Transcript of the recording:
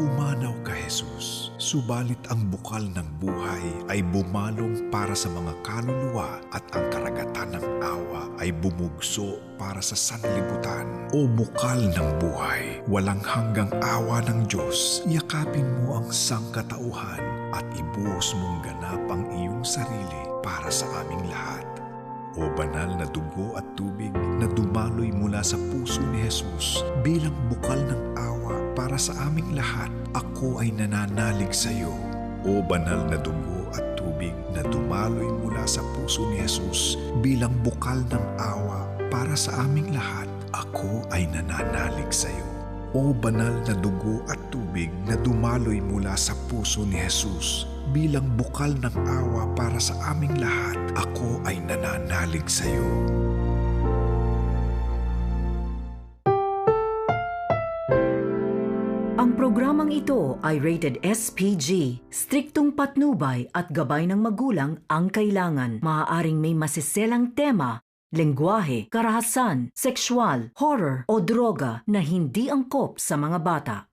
Pumanaw ka, Jesus. Subalit ang bukal ng buhay ay bumalong para sa mga kaluluwa at ang karagatan ng awa ay bumugso para sa sanlibutan. O bukal ng buhay, walang hanggang awa ng Diyos, yakapin mo ang sangkatauhan at ibuhos mong ganap ang iyong sarili para sa aming lahat. O banal na dugo at tubig na dumaloy mula sa puso ni Jesus bilang bukal ng awa para sa aming lahat, ako ay nananalig sa iyo. O banal na dugo at tubig na dumaloy mula sa puso ni Jesus bilang bukal ng awa para sa aming lahat, ako ay nananalig sa iyo. O banal na dugo at tubig na dumaloy mula sa puso ni Jesus bilang bukal ng awa para sa aming lahat, ako ay nananalig sa iyo. Ang programang ito ay rated SPG. Striktong patnubay at gabay ng magulang ang kailangan. Maaaring may masiselang tema, lengguwahe, karahasan, sexual, horror o droga na hindi angkop sa mga bata.